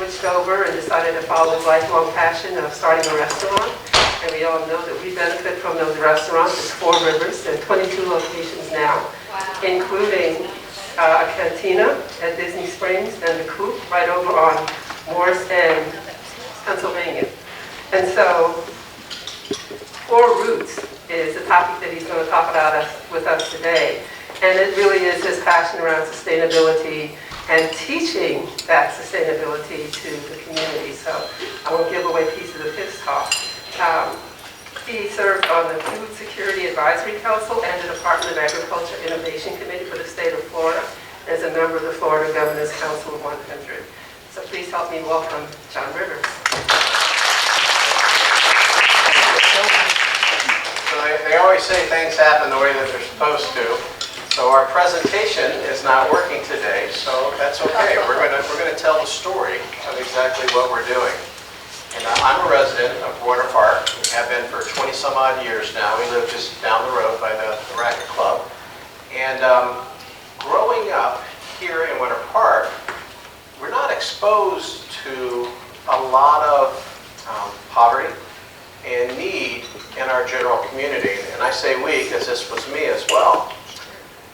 switched over and decided to follow his lifelong passion of starting a restaurant. And we all know that we benefit from those restaurants. It's 4 Rivers and 22 locations now, including a cantina at Disney Springs and the Coop right over on Morris End, Pennsylvania. And so 4 Roots is the topic that he's going to talk about with us today. And it really is his passion around sustainability and teaching that sustainability to the community. So I won't give away pieces of his talk. He served on the Food Security Advisory Council and the Department of Agriculture Innovation Committee for the state of Florida as a member of the Florida Governor's Council of 100. So please help me welcome John Rivers. So they always say things happen the way that they're supposed to. So our presentation is not working today, so that's okay. We're gonna tell the story of exactly what we're doing. And I'm a resident of Winter Park. We have been for 20 some odd years now. We live just down the road by the Racket Club. And growing up here in Winter Park, we're not exposed to a lot of poverty and need in our general community. And I say we because this was me as well.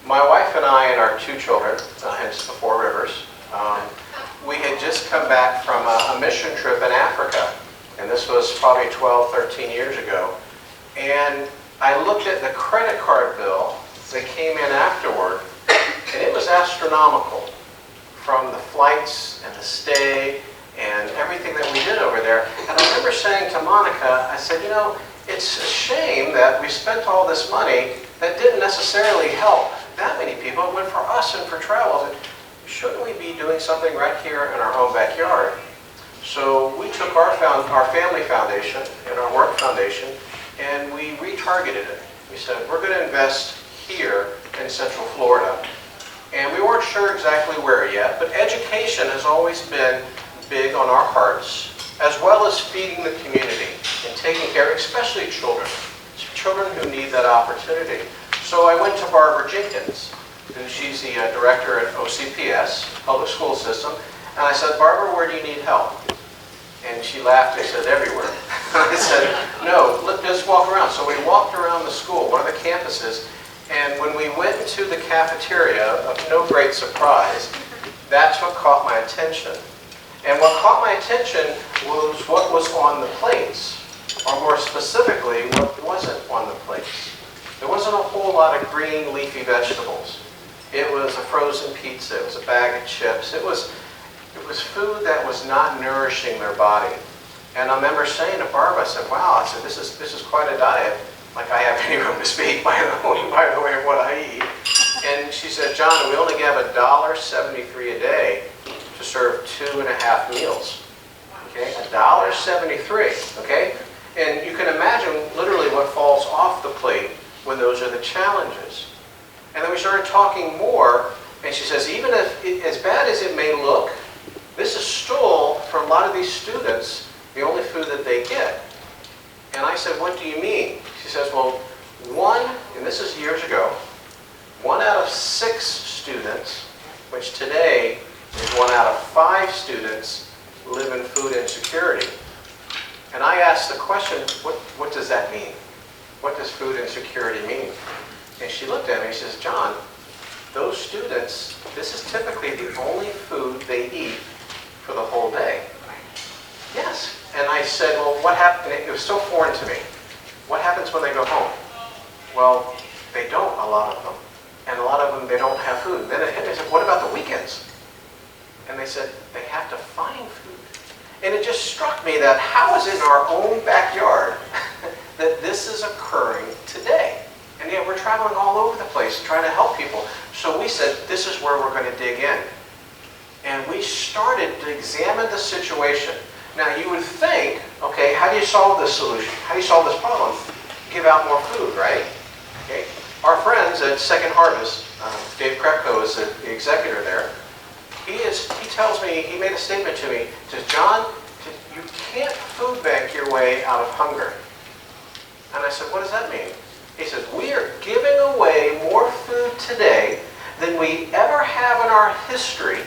My wife and I and our 2 children, hence the 4 Rivers, we had just come back from a mission trip in Africa. And this was probably 12, 13 years ago. And I looked at the credit card bill that came in afterward, and it was astronomical. From the flights and the stay and everything that we did over there. And I remember saying to Monica, I said, you know, it's a shame that we spent all this money that didn't necessarily help that many people. It went for us and for travel. Shouldn't we be doing something right here in our own backyard? So we took our family foundation and our work foundation and we retargeted it. We said, we're going to invest here in Central Florida. And we weren't sure exactly where yet, but education has always been big on our hearts, as well as feeding the community and taking care, especially children who need that opportunity. So I went to Barbara Jenkins, and she's the director at OCPS, Public School System, and I said, Barbara, where do you need help? And she laughed and said, everywhere. I said, no, let's walk around. So we walked around the school, one of the campuses, and when we went into the cafeteria, of no great surprise, that's what caught my attention. And what caught my attention was what was on the plates, or more specifically, what wasn't on the plates. There wasn't a whole lot of green leafy vegetables. It was a frozen pizza, it was a bag of chips, it was food that was not nourishing their body. And I remember saying to Barbara, I said, wow, I said, this is quite a diet. Like I have any room to speak, by the way, of what I eat. And she said, John, we only have $1.73 a day to serve 2.5 meals. Okay, $1.73, okay? And you can imagine literally what falls off the plate when those are the challenges. And then we started talking more, and she says, even if, as bad as it may look, this is still, for a lot of these students, the only food that they get. And I said, what do you mean? She says, well, and this is years ago, 1 out of 6 students, which today is 1 out of 5 students, live in food insecurity. And I asked the question, what does that mean? What does food insecurity mean? And she looked at me and she says, John, those students, this is typically the only food they eat for the whole day. Yes. And I said, well, what happened? It was so foreign to me. What happens when they go home? Well, they don't, a lot of them. And a lot of them, they don't have food. Then it hit me, I said, what about the weekends? And they said, they have to find food. And it just struck me that how is it in our own backyard that this is occurring today? And yet we're traveling all over the place trying to help people. So we said, this is where we're going to dig in. And we started to examine the situation. Now you would think, okay, how do you solve this solution? How do you solve this problem? Give out more food, right? Okay. Our friends at Second Harvest, Dave Krepko is the executor there. He tells me, he made a statement to me, he says, John, you can't food bank your way out of hunger. And I said, what does that mean? He says, we are giving away more food today than we ever have in our history,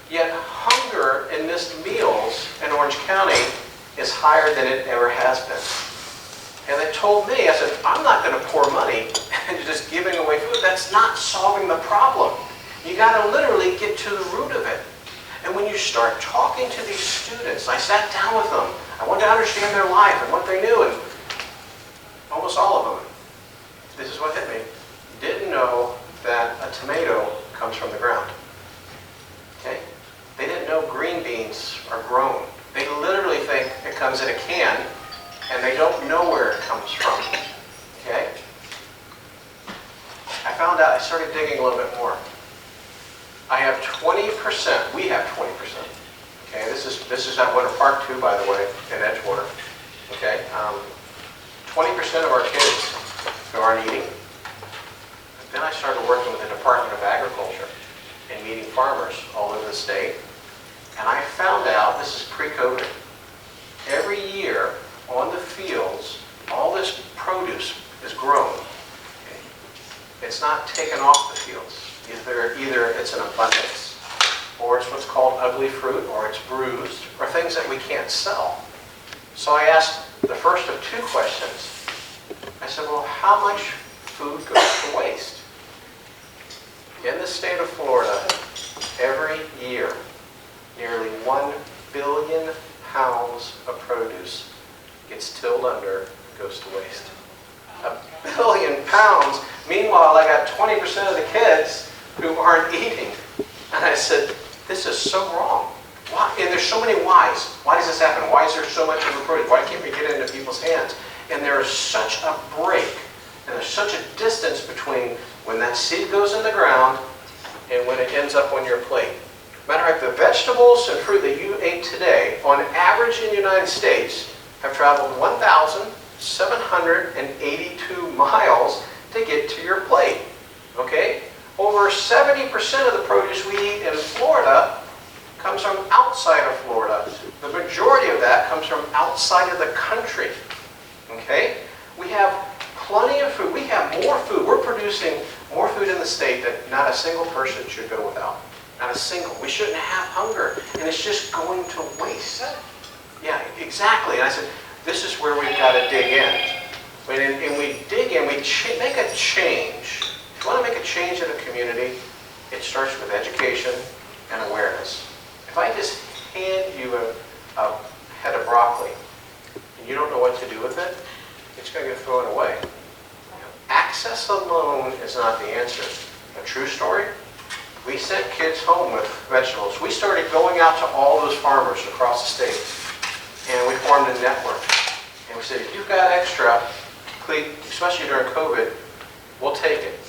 yet hunger in in missed meals in Orange County is higher than it ever has been. And they told me, I said, I'm not going to pour money into just giving away food. That's not solving the problem. You got to literally get to the root of it. And when you start talking to these students, I sat down with them. I wanted to understand their life and what they knew. And almost all of them, this is what hit me, didn't know that a tomato comes from the ground. Okay? They didn't know green beans are grown. They literally think it comes in a can, and they don't know where it comes from. Okay? I found out, I started digging a little bit more. I have 20%, we have 20%. Okay, this is at Winter Park too, by the way, in Edgewater. Okay, 20% of our kids who aren't eating. Then I started working with the Department of Agriculture and meeting farmers all over the state. And I found out, this is pre-COVID, every year on the fields, all this produce is grown. Okay? It's not taken off the fields. Either it's an abundance, or it's what's called ugly fruit, or it's bruised, or things that we can't sell. So I asked the first of two questions. I said, well, how much food goes to waste? In the state of Florida, every year, nearly 1 billion pounds of produce gets tilled under, goes to waste. 1 billion pounds. Meanwhile, I got 20% of the kids who aren't eating. And I said, this is so wrong. Why? And there's so many whys. Why does this happen? Why is there so much of the produce? Why can't we get it into people's hands? And there is such a break, and there's such a distance between when that seed goes in the ground and when it ends up on your plate. Matter of fact, the vegetables and fruit that you ate today, on average in the United States, have traveled 1,782 miles to get to your plate. Okay? Over 70% of the produce we eat in Florida comes from outside of Florida. The majority of that comes from outside of the country. Okay? We have plenty of food. We have more food. We're producing more food in the state that not a single person should go without. Not a single. We shouldn't have hunger. And it's just going to waste. Yeah, exactly. And I said, this is where we've got to dig in. And we dig in, we make a change. If you want to make a change in a community, it starts with education and awareness. If I just hand you a head of broccoli and you don't know what to do with it, it's going to get thrown away. Access alone is not the answer. A true story, we sent kids home with vegetables. We started going out to all those farmers across the state, and we formed a network. And we said, if you've got extra, especially during COVID, we'll take it.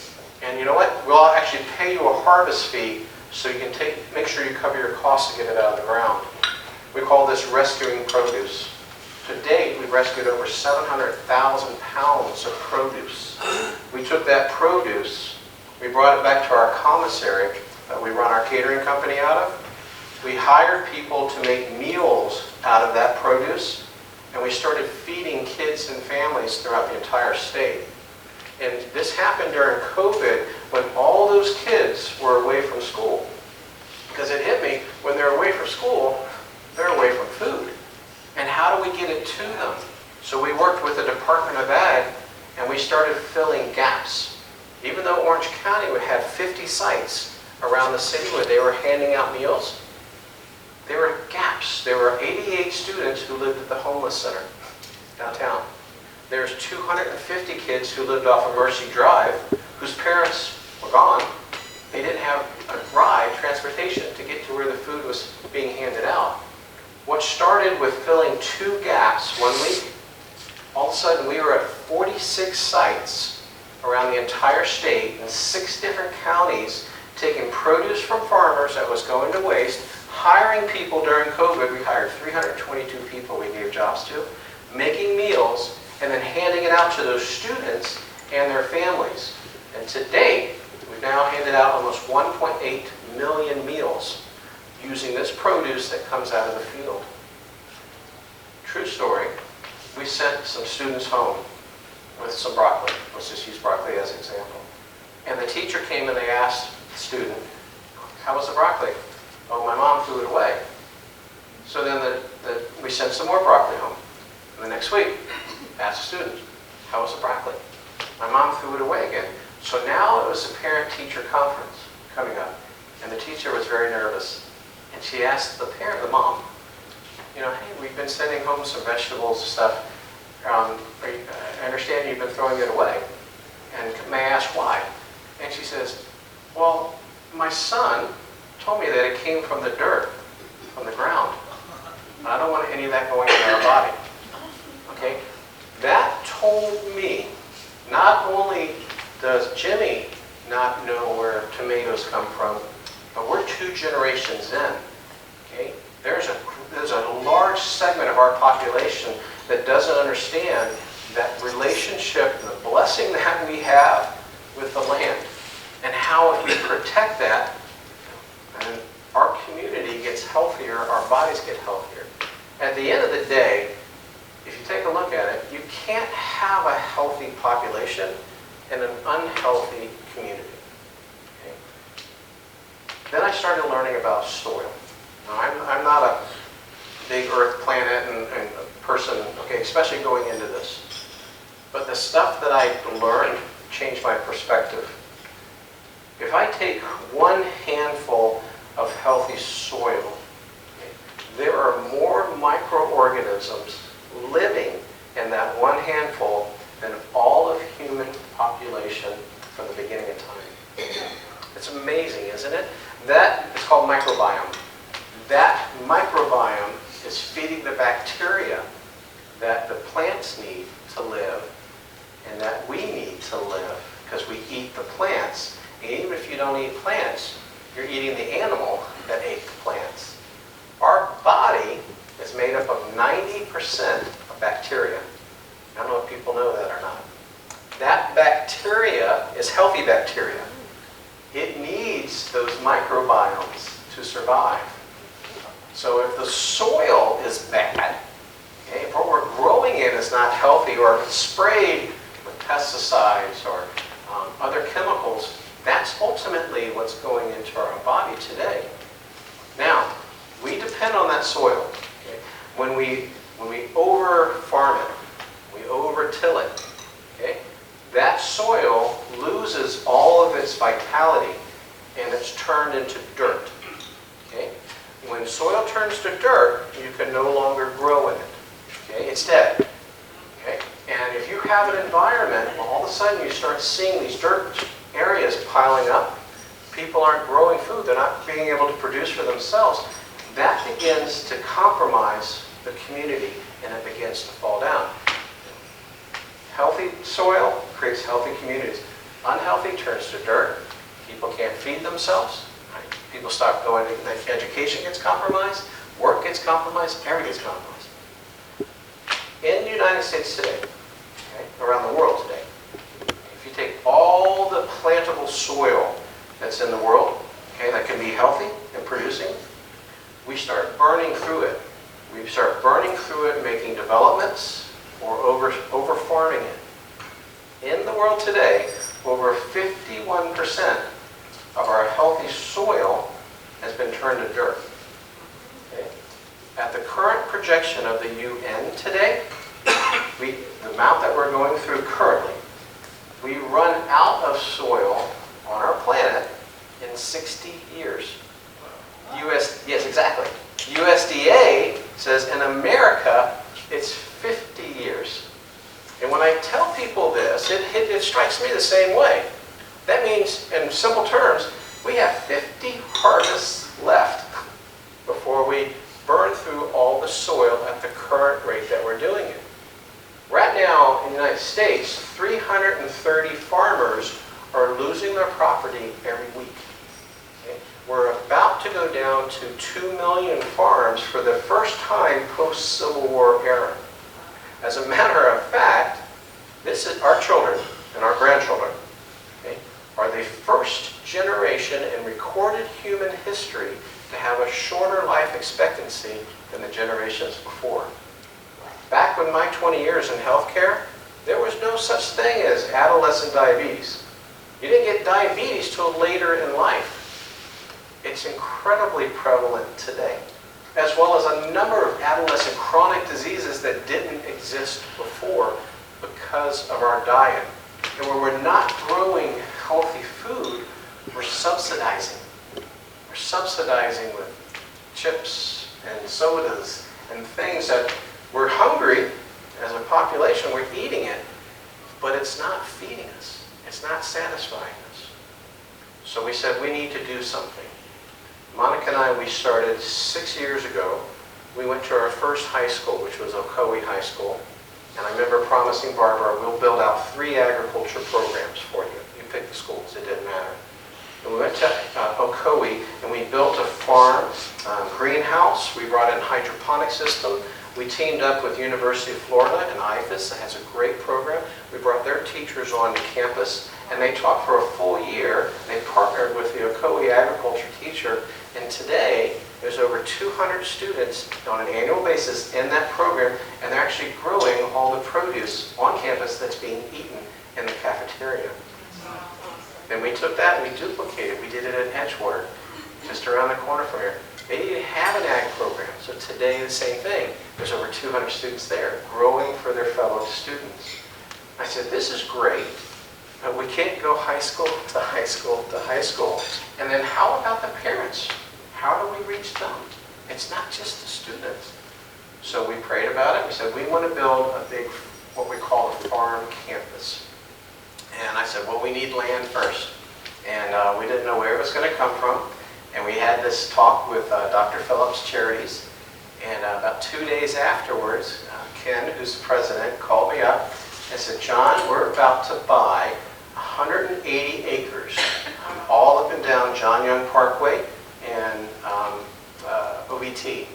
And you know what? We'll actually pay you a harvest fee so you can make sure you cover your costs to get it out of the ground. We call this rescuing produce. To date, we've rescued over 700,000 pounds of produce. We took that produce, we brought it back to our commissary that we run our catering company out of. We hired people to make meals out of that produce, and we started feeding kids and families throughout the entire state. And this happened during COVID when all those kids were away from school. Because it hit me, when they're away from school, they're away from food. And how do we get it to them? So we worked with the Department of Ag, and we started filling gaps. Even though Orange County had 50 sites around the city where they were handing out meals, there were gaps. There were 88 students who lived at the homeless center downtown. There's 250 kids who lived off of Mercy Drive whose parents were gone. They didn't have a ride, transportation, to get to where the food was being handed out. What started with filling 2 gaps one week, all of a sudden we were at 46 sites around the entire state in 6 different counties, taking produce from farmers that was going to waste, hiring people during COVID. We hired 322 people we gave jobs to, making meals, and then handing it out to those students and their families. And to date, we've now handed out almost 1.8 million meals using this produce that comes out of the field. True story, we sent some students home with some broccoli. Let's just use broccoli as an example. And the teacher came and they asked the student, how was the broccoli? Oh, my mom threw it away. So then we sent some more broccoli home. And the next week, asked the students, how was the broccoli? My mom threw it away again. So now it was a parent-teacher conference coming up. And the teacher was very nervous. And she asked the parent, the mom, hey, we've been sending home some vegetables and stuff. I understand you've been throwing it away. And may I ask why? And she says, well, my son told me that it came from the dirt, from the ground. I don't want any of that going in our body. Okay? That told me, not only does Jimmy not know where tomatoes come from, but we're 2 generations in. Okay? There's a large segment of our population that doesn't understand that relationship, the blessing that we have with the land, and how if we protect that, and our community gets healthier, our bodies get healthier. At the end of the day, if you take a look at it, you can't have a healthy population in an unhealthy community. Okay? Then I started learning about soil. Now, I'm not a big earth planet and a person, okay, especially going into this. But the stuff that I learned changed my perspective. If I take one handful of healthy soil, okay, there are more microorganisms living in that one handful than all of human population from the beginning of time. It's amazing, isn't it? That is called microbiome. That microbiome is feeding the bacteria that the plants need to live and that we need to live because we eat the plants. And even if you don't eat plants, you're eating the animal that ate the plants. Our body is made up of 90% of bacteria. I don't know if people know that or not. That bacteria is healthy bacteria. It needs those microbiomes to survive. So if the soil is bad, okay, if what we're growing in is not healthy, or if it's sprayed with pesticides or other chemicals, that's ultimately what's going into our body today. Now, we depend on that soil. Okay? When we over farm it, we over till it, okay? That soil loses all of its vitality and it's turned into dirt. Okay? When soil turns to dirt, you can no longer grow in it. Okay? It's dead. Okay? And if you have an environment, well, all of a sudden you start seeing these dirt areas piling up. People aren't growing food. They're not being able to produce for themselves. That begins to compromise the community and it begins to fall down. Healthy soil creates healthy communities. Unhealthy turns to dirt. People can't feed themselves. Right? People stop going. Education gets compromised. Work gets compromised. Everything gets compromised. In the United States today, okay, around the world today, if you take all the plantable soil that's in the world, okay, that can be healthy and producing, we start burning through it. We start burning through it, making developments, or over farming it. In the world today, over 51% of our healthy soil has been turned to dirt. Okay? At the current projection of the UN today, the amount that we're going through currently, we run out of soil on our planet in 60 years. Yes, exactly. USDA says in America, it's 50 years. And when I tell people this, it strikes me the same way. That means, in simple terms, we have 50 harvests left before we burn through all the soil at the current rate that we're doing it. Right now, in the United States, 330 farmers are losing their property every week. Okay? We're about to go down to 2 million farms for the first time post-Civil War era. As a matter of fact, this is our children and our grandchildren, okay, are the first generation in recorded human history to have a shorter life expectancy than the generations before. Back when my 20 years in healthcare, there was no such thing as adolescent diabetes. You didn't get diabetes till later in life. It's incredibly prevalent today. as well as a number of adolescent chronic diseases that didn't exist before because of our diet. And when we're not growing healthy food, we're subsidizing. We're subsidizing with chips and sodas and things that we're hungry as a population, we're eating it, but it's not feeding us. It's not satisfying us. So we said we need to do something. Monica and I, we started 6 years ago. We went to our first high school, which was Ocoee High School. And I remember promising Barbara, we'll build out 3 agriculture programs for you. You pick the schools, it didn't matter. And we went to Ocoee and we built a farm, greenhouse. We brought in a hydroponic system. We teamed up with University of Florida and IFAS that has a great program. We brought their teachers onto campus and they taught for a full year. They partnered with the Ocoee agriculture teacher, and today there's over 200 students on an annual basis in that program, and they're actually growing all the produce on campus that's being eaten in the cafeteria. Then we took that and we duplicated. We did it at Edgewater, just around the corner from here. They didn't have an ag program, so today the same thing. There's over 200 students there, growing for their fellow students. I said, this is great, but we can't go high school to high school to high school. And then how about the parents? How do we reach them? It's not just the students. So we prayed about it. We said, we want to build a big, what we call a farm campus. And I said, well, we need land first. And we didn't know where it was going to come from. And we had this talk with Dr. Phillips Charities. And about 2 days afterwards, Ken, who's the president, called me up and said, John, we're about to buy 180 acres all up and down John Young Parkway and OVT.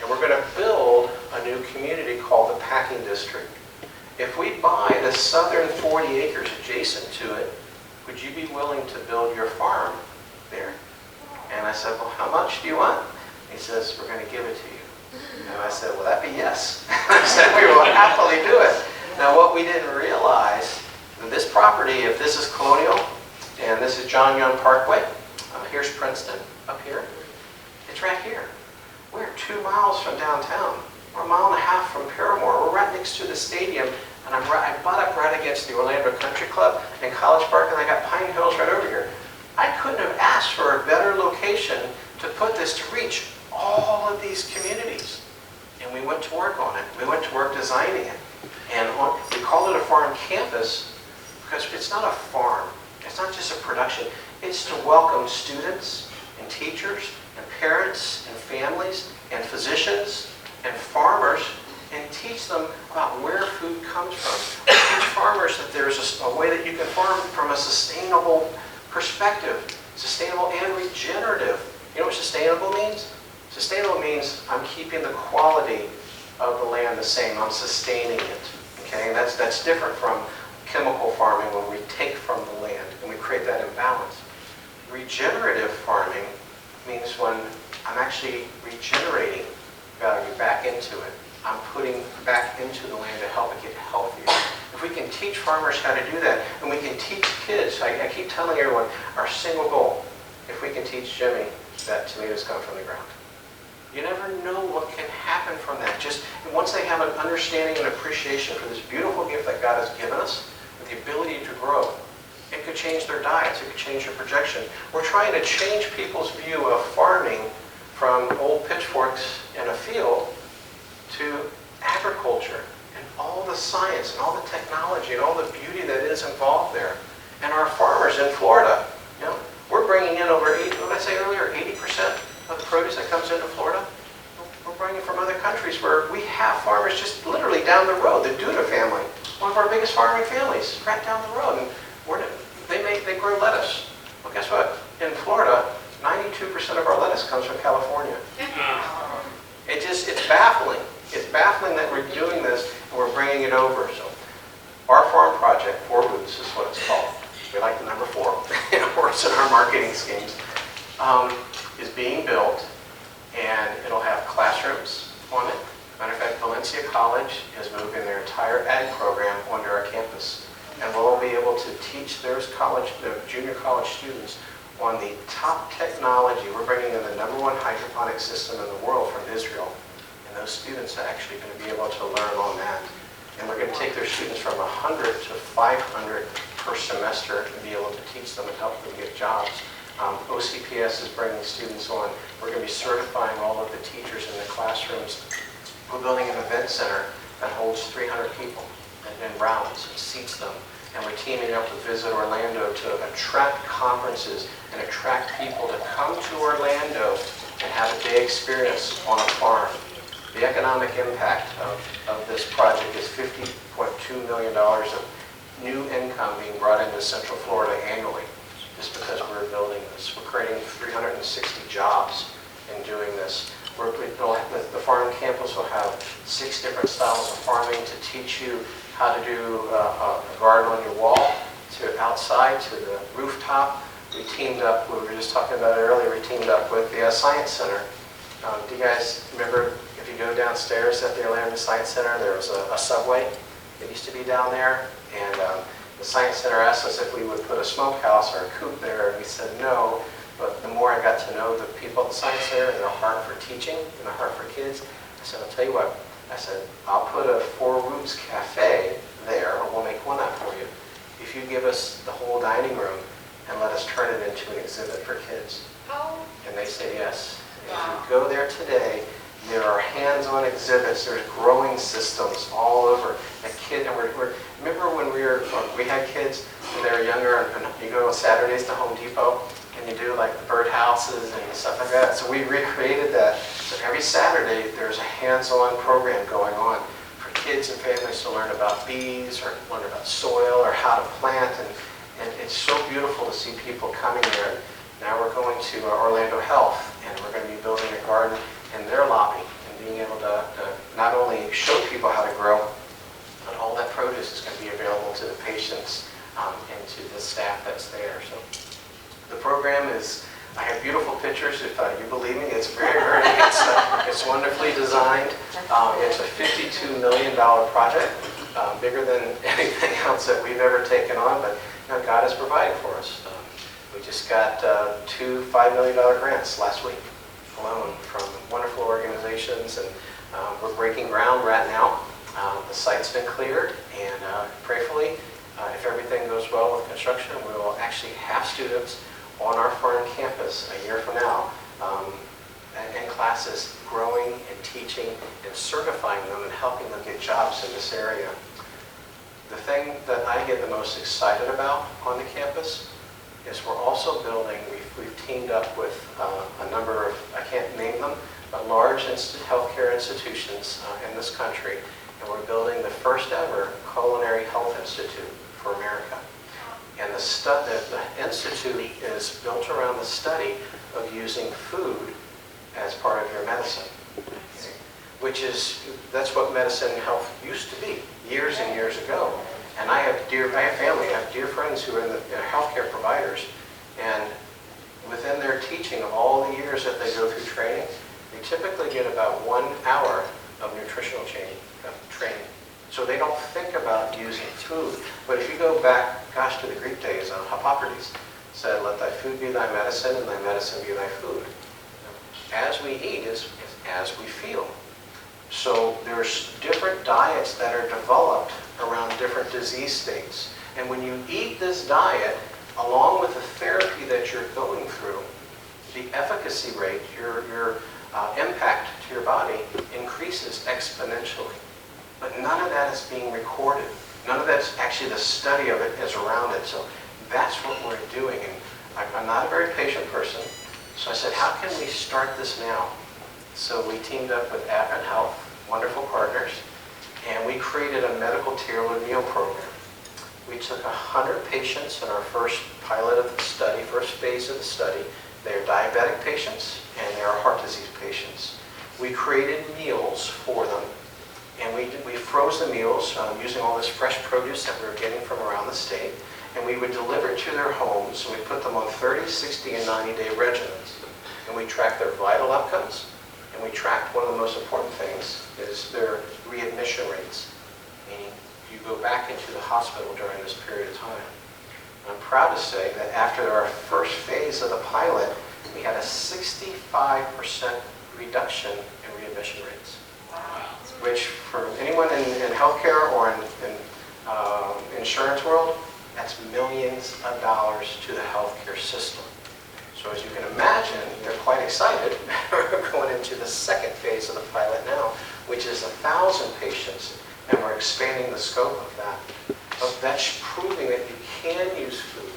And we're going to build a new community called the Packing District. If we buy the southern 40 acres adjacent to it, would you be willing to build your farm there? And I said, well, how much do you want? He says, we're going to give it to you. And I said, well, that'd be yes. I said, we will happily do it. Now, what we didn't realize, this property, if this is Colonial, and this is John Young Parkway, here's Princeton up here, it's right here. We're 2 miles from downtown. We're 1.5 miles from Paramore. We're right next to the stadium, and I butt up right against the Orlando Country Club and College Park, and I got Pine Hills right over here. I couldn't have asked for a better location to put this to reach all of these communities. And we went to work on it. We went to work designing it. And we called it a farm campus because it's not a farm. It's not just a production. It's to welcome students and teachers and parents and families and physicians and farmers and teach them about where food comes from. Teach farmers that there's a way that you can farm from a sustainable perspective, sustainable and regenerative. You know what sustainable means? Sustainable means I'm keeping the quality of the land the same. I'm sustaining it. Okay, and that's different from chemical farming when we take from the land and we create that imbalance. Regenerative farming means when I'm actually regenerating value back into it. I'm putting back into the land to help it get healthier. If we can teach farmers how to do that, and we can teach kids, I keep telling everyone, our single goal, if we can teach Jimmy that tomatoes come from the ground. You never know what can happen from that. Just once they have an understanding and appreciation for this beautiful gift that God has given us, with the ability to grow, it could change their diets, it could change their projection. We're trying to change people's view of farming from old pitchforks in a field to agriculture and all the science and all the technology and all the beauty that is involved there. And our farmers in Florida, you know, we're bringing in over 80, what did I say earlier, 80% of the produce that comes into Florida. We're bringing from other countries where we have farmers just literally down the road. The Duda family, one of our biggest farming families, right down the road. And they grow lettuce. Well, guess what? In Florida, 92% of our lettuce comes from California. It's baffling. It's baffling that we're doing this and we're bringing it over. So our farm project, 4 Roots is what it's called. We like the number 4. It works in our marketing schemes. Is being built, and it'll have classrooms on it. Matter of fact, Valencia College is moving their entire ag program onto our campus. And we'll be able to teach their junior college students on the top technology. We're bringing in the #1 hydroponic system in the world from Israel. And those students are actually going to be able to learn on that. And we're going to take their students from 100 to 500 per semester and be able to teach them and help them get jobs. OCPS is bringing students on. We're going to be certifying all of the teachers in the classrooms. We're building an event center that holds 300 people and rounds and seats them. And we're teaming up with Visit Orlando to attract conferences and attract people to come to Orlando and have a day experience on a farm. The economic impact of this project is $50.2 million of new income being brought into Central Florida annually, just because we're building this. We're creating 360 jobs in doing this. The farm campus will have 6 different styles of farming to teach you how to do a garden on your wall, to outside, to the rooftop. We teamed up, we were just talking about it earlier, we teamed up with the Science Center. Do you guys remember, if you go downstairs at the Orlando Science Center, there was a subway that used to be down there, and the Science Center asked us if we would put a smokehouse or a coop there, and we said no. But the more I got to know the people at the Science Center and their heart for teaching and their heart for kids, I said, I'll tell you what, I said, I'll put a Four Roots Cafe there, or we'll make one up for you, if you give us the whole dining room and let us turn it into an exhibit for kids. Oh. And they said yes. Wow. If you go there today, there are hands-on exhibits, there's growing systems all over. Remember when we had kids when they were younger, and you go on Saturdays to Home Depot, and you do like the bird houses and stuff like that. So we recreated that. So every Saturday there's a hands-on program going on for kids and families to learn about bees or learn about soil or how to plant. And it's so beautiful to see people coming there. And now we're going to Orlando Health, and we're going to be building a garden in their lobby and being able to not only show people how to grow, but all that produce is going to be available to the patients and to the staff that's there. So the program is, I have beautiful pictures, if you believe me, it's very, very, it's wonderfully designed. It's a $52 million project, bigger than anything else that we've ever taken on, but you know, God has provided for us. We just got 2 $5 million grants last week alone from wonderful organizations, and we're breaking ground right now. The site's been cleared, and prayerfully, if everything goes well with construction, we will actually have students on our farm campus a year from now in classes growing and teaching and certifying them and helping them get jobs in this area. The thing that I get the most excited about on the campus is we're also building, we've teamed up with a number of, I can't name them, but large healthcare institutions in this country, and we're building the first ever culinary health institute for America. And the institute is built around the study of using food as part of your medicine, that's what medicine and health used to be years and years ago. And I have family, I have dear friends who are in the healthcare providers, and within their teaching of all the years that they go through training, they typically get about 1 hour of nutritional training. So they don't think about using food. But if you go back, gosh, to the Greek days, Hippocrates said, let thy food be thy medicine and thy medicine be thy food. As we eat is as we feel. So there's different diets that are developed around different disease states. And when you eat this diet, along with the therapy that you're going through, the efficacy rate, your impact to your body increases exponentially. But none of that is being recorded. None of that's actually, the study of it is around it. So that's what we're doing. And I'm not a very patient person. So I said, how can we start this now? So we teamed up with Advent Health, wonderful partners, and we created a medical tailored meal program. We took 100 patients in our first pilot of the study, first phase of the study. They're diabetic patients and they are heart disease patients. We created meals for them, and we froze the meals using all this fresh produce that we were getting from around the state, and we would deliver it to their homes, and we put them on 30, 60, and 90-day regimens. And we tracked their vital outcomes, and we tracked one of the most important things is their readmission rates, meaning you go back into the hospital during this period of time. I'm proud to say that after our first phase phase of the pilot, we had a 65% reduction in readmission rates. Which for anyone in healthcare or in insurance world, that's millions of dollars to the healthcare system. So as you can imagine, they're quite excited. We're going into the second phase of the pilot now, which is 1,000 patients, and we're expanding the scope of that. But that's proving that you can use food.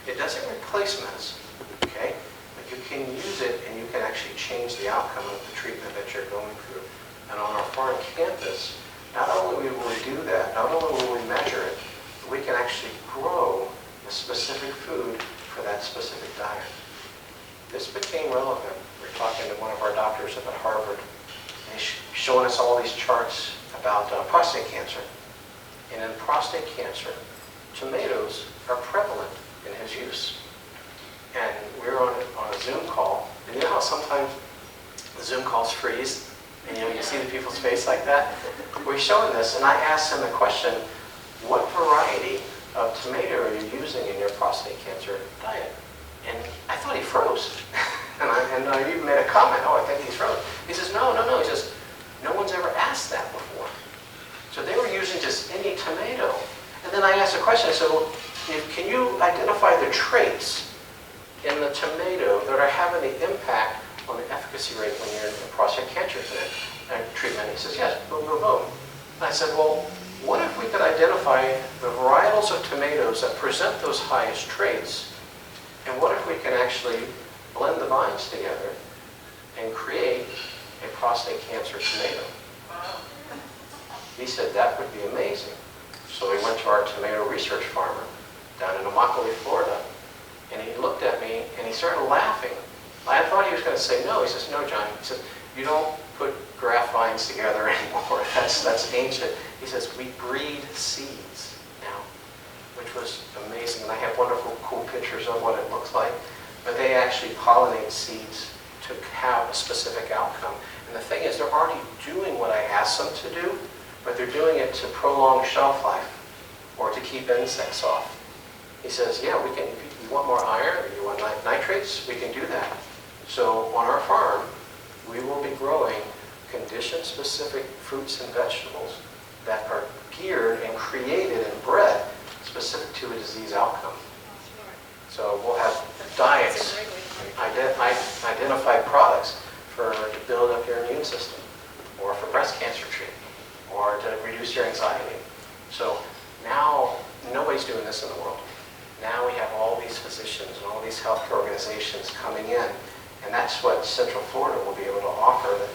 It doesn't replace medicine, okay? But you can use it, and you can actually change the outcome of the treatment that you're going through. And on our foreign campus, not only will we do that, not only will we measure it, but we can actually grow a specific food for that specific diet. This became relevant. We're talking to one of our doctors up at Harvard, and he's showing us all these charts about prostate cancer. And in prostate cancer, tomatoes are prevalent in his use. And we were on a Zoom call, and you know how sometimes the Zoom calls freeze, and you see the people's face like that? We're showing this, and I asked him the question, what variety of tomato are you using in your prostate cancer diet? And I thought he froze. and I even made a comment, oh, I think he's froze. He says, no. He says, no one's ever asked that before. So they were using just any tomato. And then I asked a question, I said, well, can you identify the traits in the tomato that are having the impact on the efficacy rate when you're in prostate cancer treatment? He says, yes, boom, boom, boom. And I said, well, what if we could identify the varietals of tomatoes that present those highest traits, and what if we can actually blend the vines together and create a prostate cancer tomato? He said that would be amazing. So we went to our tomato research farmer down in Immokalee, Florida, and he looked at me and he started laughing. I thought he was going to say no. He says, no, John. He said, you don't put graft vines together anymore. That's ancient. He says, we breed seeds now, which was amazing. And I have wonderful, cool pictures of what it looks like. But they actually pollinate seeds to have a specific outcome. And the thing is, they're already doing what I asked them to do, but they're doing it to prolong shelf life or to keep insects off. He says, yeah, we can, if you want more iron or you want nitrates, we can do that. So on our farm, we will be growing condition-specific fruits and vegetables that are geared and created and bred specific to a disease outcome. So we'll have diets, identified products to build up your immune system, or for breast cancer treatment, or to reduce your anxiety. So now, nobody's doing this in the world. Now we have all these physicians and all these healthcare organizations coming in, and that's what Central Florida will be able to offer that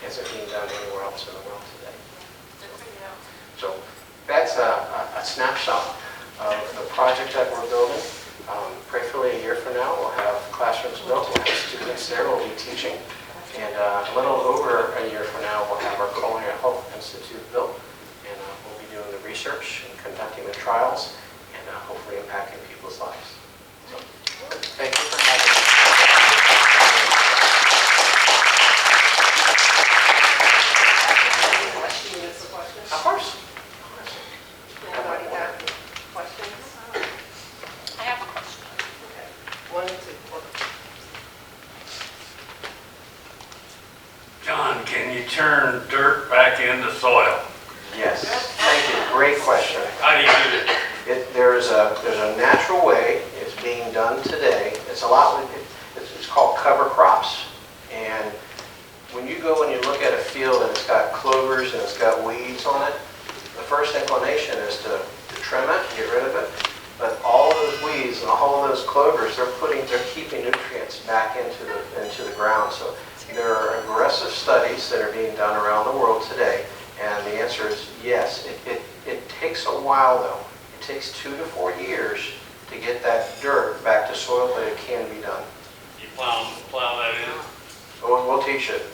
isn't being done anywhere else in the world today. So that's a snapshot of the project that we're building. Prayerfully a year from now, we'll have classrooms built, we'll have students there, we'll be teaching, and a little over a year from now, we'll have our Culinary Health Institute built, and we'll be doing the research and conducting the trials, and hopefully impacting people's lives. So, thank you for having me. Of course. Anybody got questions? I have a question. Okay. One, two, one. John, can you turn dirt back into soil? Yes, thank you. Great question. How do you do it? There's a natural way. It's being done today. It's called cover crops. And when you go and you look at a field and it's got clovers and it's got weeds on it, the first inclination is to trim it, get rid of it. But all those weeds and all those clovers, they're keeping nutrients back into the ground. So there are aggressive studies that are being done around the world today, and the answer is yes. It takes a while though. It takes 2 to 4 years to get that dirt back to soil, but it can be done. You plow that in? We'll teach it.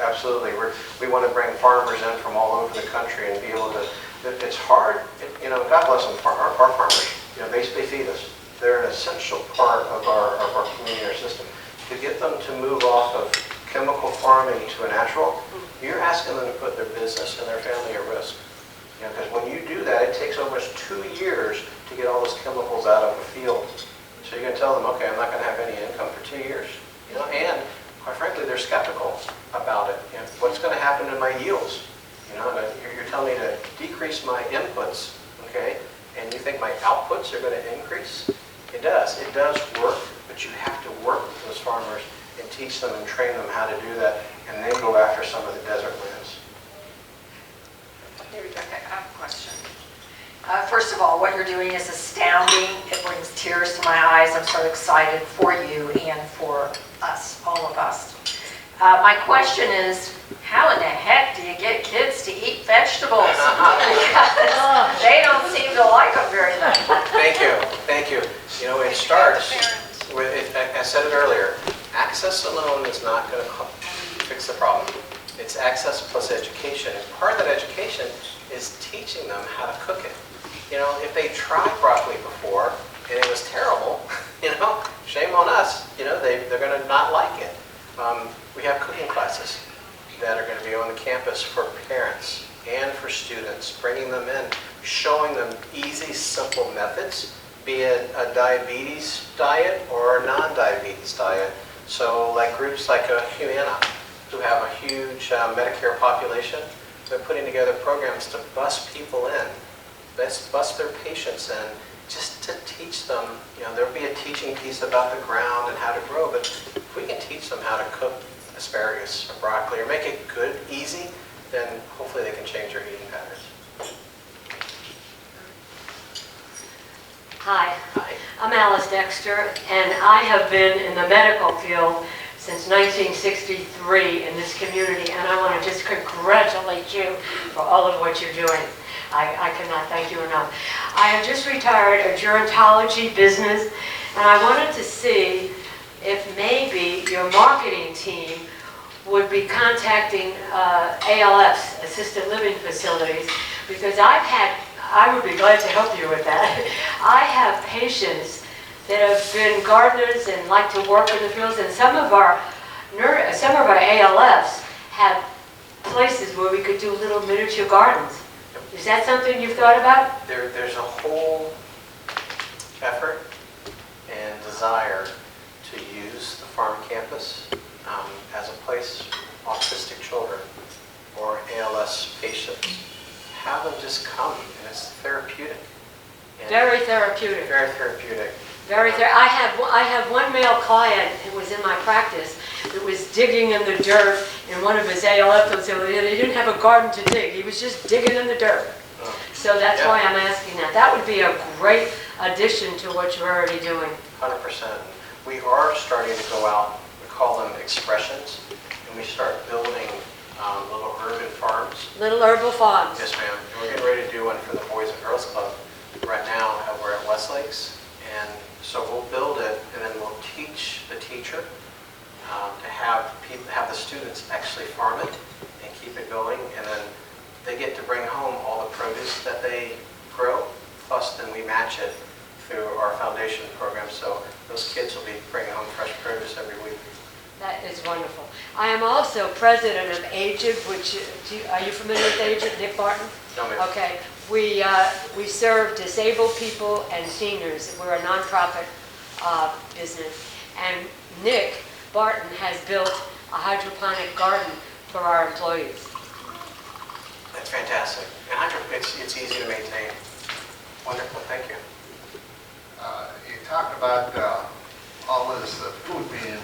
Absolutely. We want to bring farmers in from all over the country and be able to. It's hard. God bless them. Our farmers. They feed us. They're an essential part of our community, our system. To get them to move off of chemical farming to a natural, you're asking them to put their business and their family at risk. Because when you do that, it takes almost 2 years to get all those chemicals out of the field. So you're going to tell them, okay, I'm not going to have any income for 2 years. You know, and quite frankly, they're skeptical about it. You know, what's going to happen to my yields? You know, you're telling me to decrease my inputs, okay, and you think my outputs are going to increase? It does. It does work, but you have to work with those farmers and teach them and train them how to do that, and then go after some of the desert lands. Okay, I have a question. First of all, what you're doing is astounding. It brings tears to my eyes. I'm so excited for you and for us, all of us. My question is, how in the heck do you get kids to eat vegetables? Because they don't seem to like them very much. Thank you. Thank you. You know, it starts with, I said it earlier, access alone is not going to fix the problem. It's access plus education. And part of that education is teaching them how to cook it. You know, if they tried broccoli before and it was terrible, you know, shame on us. You know, they're going to not like it. We have cooking classes that are going to be on the campus for parents and for students, bringing them in, showing them easy, simple methods, be it a diabetes diet or a non-diabetes diet. So like groups like Humana, who have a huge Medicare population, they're putting together programs to bus people in, bus their patients in, just to teach them. You know, there'll be a teaching piece about the ground and how to grow, but if we can teach them how to cook asparagus or broccoli or make it good, easy, then hopefully they can change their eating patterns. Hi, Hi. I'm Alice Dexter, and I have been in the medical field since 1963 in this community, and I want to just congratulate you for all of what you're doing. I cannot thank you enough. I have just retired a gerontology business, and I wanted to see if maybe your marketing team would be contacting ALFs, assisted living facilities, because I would be glad to help you with that. I have patients that have been gardeners and like to work in the fields, and some of our ALFs have places where we could do little miniature gardens. Is that something you've thought about? There's a whole effort and desire to use the farm campus as a place for autistic children or ALS patients. Have them just come, and it's therapeutic. And Very therapeutic. Very therapeutic. I have one male client who was in my practice that was digging in the dirt in one of his ALF facilities, and he didn't have a garden to dig. He was just digging in the dirt. So that's why I'm asking that. That would be a great addition to what you're already doing. 100%. We are starting to go out, we call them expressions, and we start building little urban farms. Little herbal farms. Yes, ma'am. And we're getting ready to do one for the Boys and Girls Club right now. We're at Westlakes, and so we'll build it, and then we'll teach the teacher to have the students actually farm it and keep it going, and then they get to bring home all the produce that they grow, plus then we match it through our foundation program, so those kids will be bringing home fresh produce every week. That is wonderful. I am also president of AGIB, which, are you familiar with AGIB, Nick Barton? No, ma'am. Okay. We serve disabled people and seniors. We're a nonprofit business. And Nick Barton has built a hydroponic garden for our employees. That's fantastic. And it's easy to maintain. Wonderful, thank you. You talked about all this food being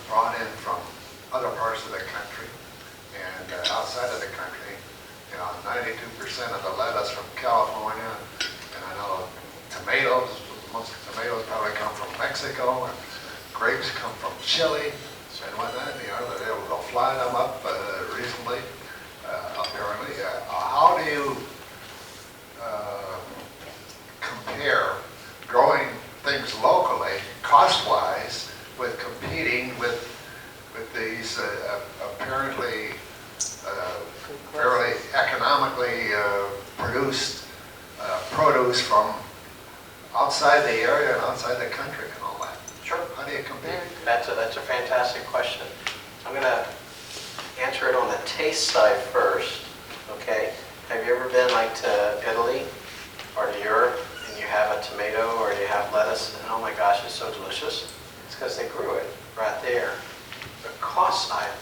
brought in from other parts of the country and outside of the country. You know, 92% of the lettuce from California, and I know tomatoes, most tomatoes probably come from Mexico, and grapes come from Chile, and whatnot. You know, they were able to fly them up recently, apparently. How do you compare growing things locally, cost-wise, with competing with these apparently fairly economically produced produce from outside the area and outside the country and all that? Sure. How do you compete? That's a fantastic question. I'm going to answer it on the taste side first. Okay. Have you ever been like to Italy or to Europe and you have a tomato or you have lettuce, and oh my gosh, it's so delicious, it's because they grew it right there. The cost side,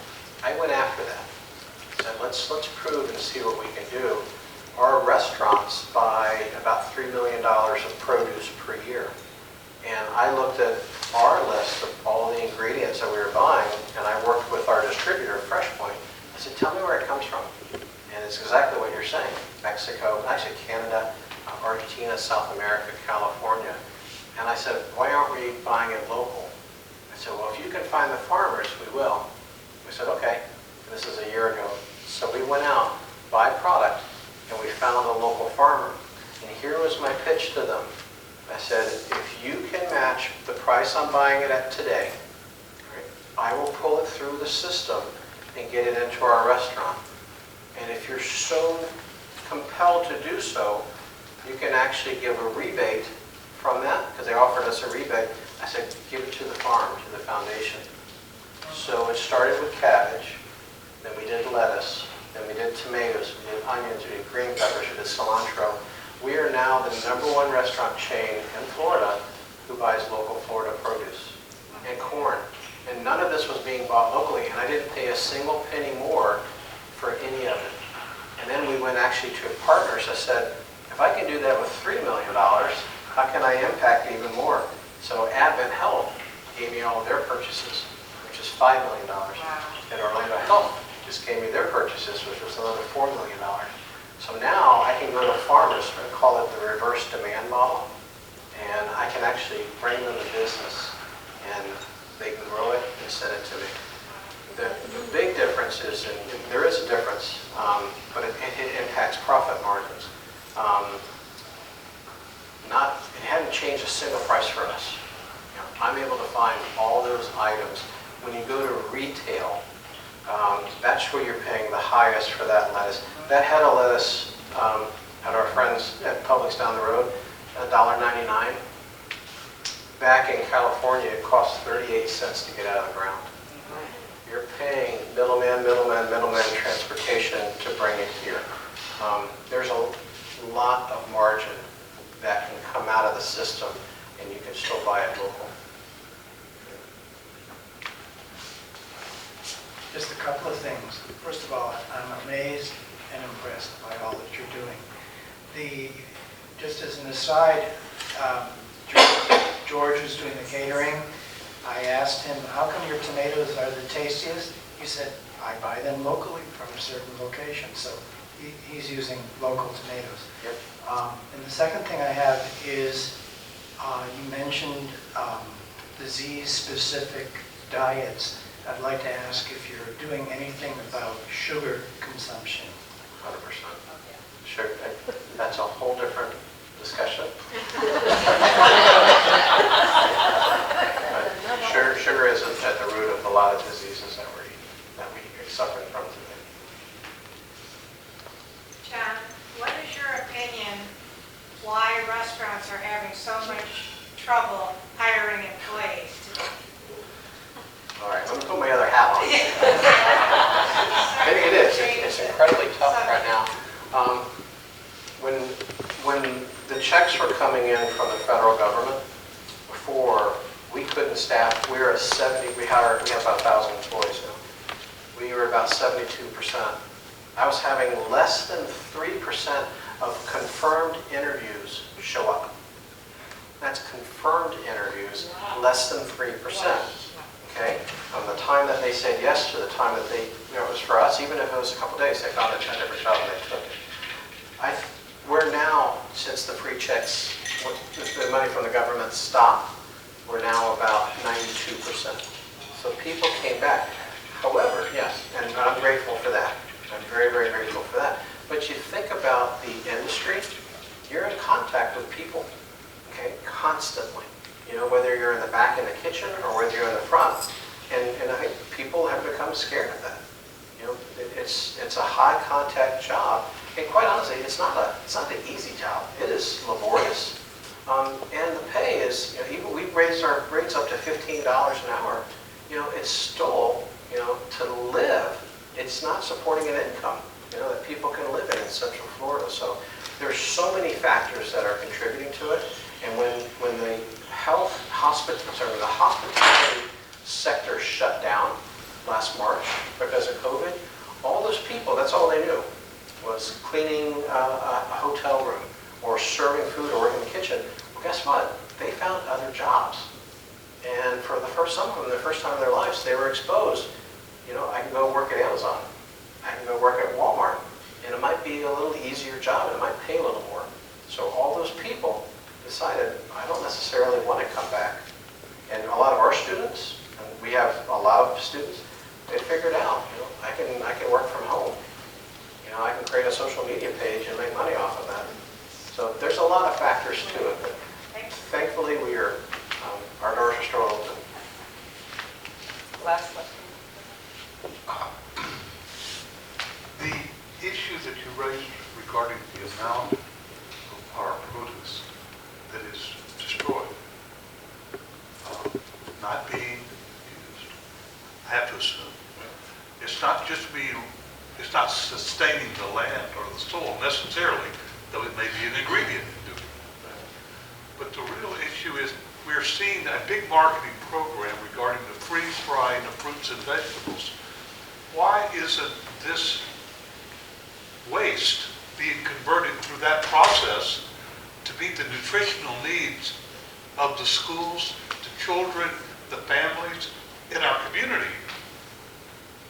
I went after that. Said, let's prove and see what we can do. Our restaurants buy about $3 million of produce per year. And I looked at our list of all the ingredients that we were buying, and I worked with our distributor, FreshPoint. I said, tell me where it comes from. And it's exactly what you're saying. Mexico, actually Canada, Argentina, South America, California. And I said, why aren't we buying it local? I said, well, if you can find the farmers, we will. We said, okay. This is a year ago. So we went out, buy product, and we found a local farmer. And here was my pitch to them. I said, if you can match the price I'm buying it at today, I will pull it through the system and get it into our restaurant. And if you're so compelled to do so, you can actually give a rebate from that, because they offered us a rebate. I said, give it to the farm, to the foundation. So it started with cabbage, then we did lettuce, then we did tomatoes, we did onions, we did green peppers, we did cilantro. We are now the #1 restaurant chain in Florida who buys local Florida produce and corn. And none of this was being bought locally, and I didn't pay a single penny more for any of it. And then we went actually to partners. I said, if I can do that with $3 million, how can I impact even more? So Advent Health gave me all of their purchases, which is $5 million. And Orlando Health just gave me their purchases, which was another $4 million. So now I can go to farmers and call it the reverse demand model, and I can actually bring them the business, and they can grow it and send it to me. The big difference is, and there is a difference, but it impacts profit margins. It hadn't changed a single price for us. You know, I'm able to find all those items. When you go to retail, that's where you're paying the highest for that lettuce. That head of lettuce at our friends at Publix down the road, $1.99. Back in California, it costs 38 cents to get out of the ground. You're paying middleman transportation to bring it here. There's a lot of margin that can come out of the system, and you can still buy it local. Just a couple of things. First of all, I'm amazed and impressed by all that you're doing. Just as an aside, George, who's doing the catering, I asked him, how come your tomatoes are the tastiest? He said, I buy them locally from a certain location. So he's using local tomatoes. Yep. And the second thing I have is, you mentioned disease-specific diets. I'd like to ask if you're doing anything about sugar consumption. 100%. Sure, that's a whole different discussion. Sugar is at the root of a lot of diseases that we are suffering from today. John, what is your opinion why restaurants are having so much trouble hiring employees today? All right, let me put my other hat on. It is. It's incredibly tough right now. When the checks were coming in from the federal government, before we couldn't staff, we were at 70. We have about 1,000 employees now. We were about 72%. I was having less than 3% of confirmed interviews show up. That's confirmed interviews, less than 3%. Okay, from the time that they said yes to the time that it was for us, even if it was a couple days, they found a different job and they took it. We're now, since the free checks, the money from the government stopped, we're now about 92%. So people came back. However, yes, and I'm grateful for that. I'm very, very grateful for that. But you think about the industry, you're in contact with people, okay, constantly. You know, whether you're in the back in the kitchen or whether you're in the front. And I think people have become scared of that. You know, it's a high contact job. And quite honestly, it's not an easy job. It is laborious. And the pay is, even we've raised our rates up to $15 an hour. You know, it's still, to live. It's not supporting an income, that people can live in Central Florida. So there's so many factors that are contributing to it. And when the the hospitality sector shut down last March because of COVID, all those people, that's all they knew, was cleaning a hotel room or serving food or working in the kitchen. Well, guess what? They found other jobs. And for some of them, the first time in their lives, they were exposed. You know, I can go work at Amazon. I can go work at Walmart. And it might be a little easier job, and it might pay a little more. So all those people decided, I don't necessarily want to come back. And a lot of our students, and we have a lot of students, they figured out, you know, I can work from home. You know, I can create a social media page and make money off of that. So there's a lot of factors to it, but thankfully our doors are still open. Last question. The issue that you raised regarding the amount of our produce that is destroyed, not being used, I have to assume, it's not sustaining the land or the soil necessarily, though it may be an ingredient in doing it. But the real issue is we're seeing a big marketing program regarding the freeze frying of fruits and vegetables. Why isn't this waste being converted through that process to meet the nutritional needs of the schools, the children, the families in our community?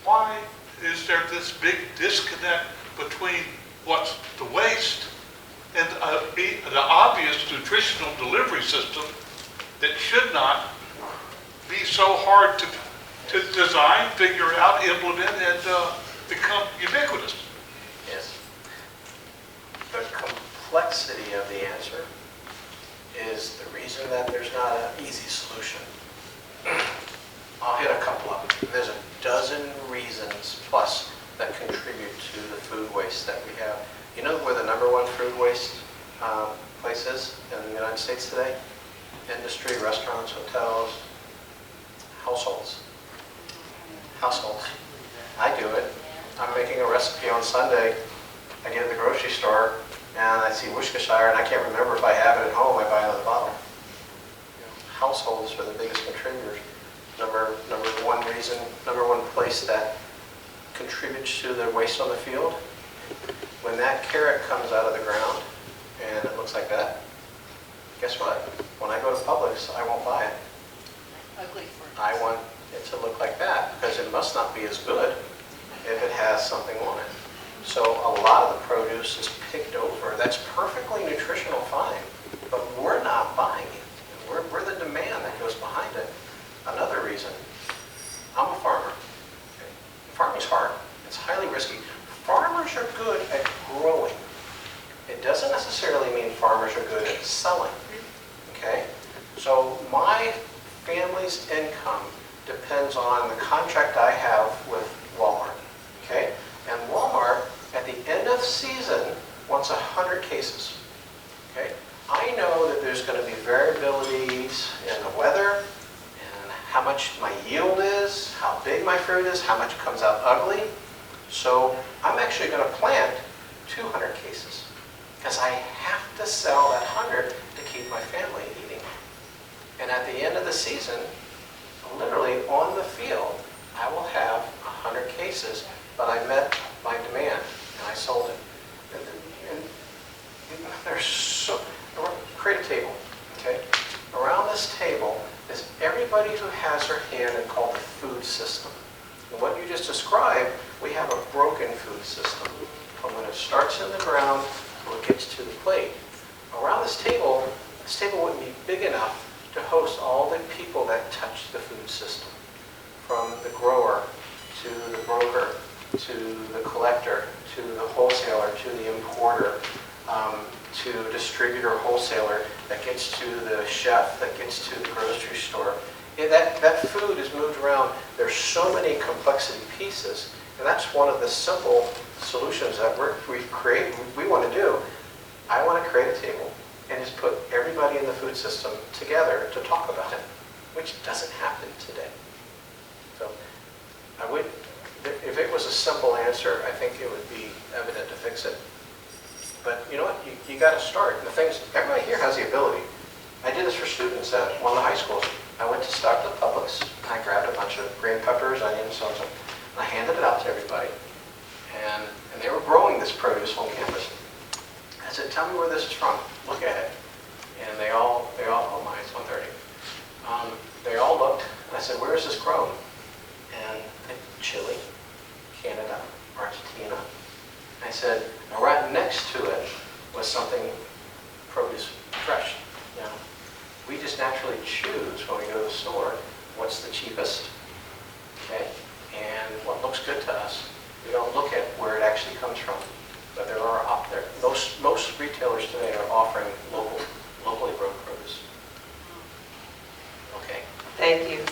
Why is there this big disconnect between what's the waste and the obvious nutritional delivery system that should not be so hard to design, figure out, implement, and become ubiquitous? Yes. The complexity of the answer is the reason that there's not an easy solution. I'll hit a couple of them. There's a dozen reasons plus that contribute to the food waste that we have. You know where the number one food waste place is in the United States today? Industry, restaurants, hotels, households. Households. I do it. I'm making a recipe on Sunday. I get at the grocery store and I see Worcestershire and I can't remember if I have it at home. I buy another bottle. Households are the biggest contributors. Number one place that contributes to the waste on the field. When that carrot comes out of the ground and it looks like that, guess what? When I go to Publix, I won't buy it. Ugly fruit. I want it to look like that because it must not be as good if it has something on it. So a lot of the produce is picked over. That's perfectly nutritional fine, but we're not buying it. We're the demand that goes behind it. Another reason, I'm a farmer. Okay? Farming's hard. It's highly risky. Farmers are good at growing. It doesn't necessarily mean farmers are good at selling. Okay? So my family's income depends on the contract I have with Walmart. Okay? And Walmart, at the end of season, wants 100 cases. Okay? I know that there's going to be variabilities in the weather, and how much my yield is, how big my fruit is, how much comes out ugly. So I'm actually going to plant 200 cases because I have to sell that 100 to keep my family eating. And at the end of the season, literally on the field, I will have 100 cases, but I met my demand and I sold it. And create a table, okay? Around this table is everybody who has their hand in called the food system. And what you just described, we have a broken food system from when it starts in the ground till it gets to the plate. Around this table wouldn't be big enough to host all the people that touch the food system, from the grower to the broker to the collector to the wholesaler to the importer to distributor wholesaler that gets to the chef that gets to the grocery store. That food is moved around. There's so many complexity pieces, and that's one of the simple solutions that we want to do. I want to create a table and just put everybody in the food system together to talk about it, which doesn't happen today. So if it was a simple answer, I think it would be evident to fix it. But you know what, you got to start. The things, everybody here has the ability. I did this for students at one of the high schools. I went to stock the Publix, and I grabbed a bunch of green peppers, onions, so and so, and I handed it out to everybody. And they were growing this produce on campus. I said, tell me where this is from. Look at it. And they all, oh my, it's 1:30. They all looked, and I said, where is this grown? And Chile, Canada, Argentina. I said, and right next to it was something produce fresh. You know, we just naturally choose when we go to the store what's the cheapest, okay, and what looks good to us. We don't look at where it actually comes from. But there are up there. Most retailers today are offering locally grown produce. Okay. Thank you.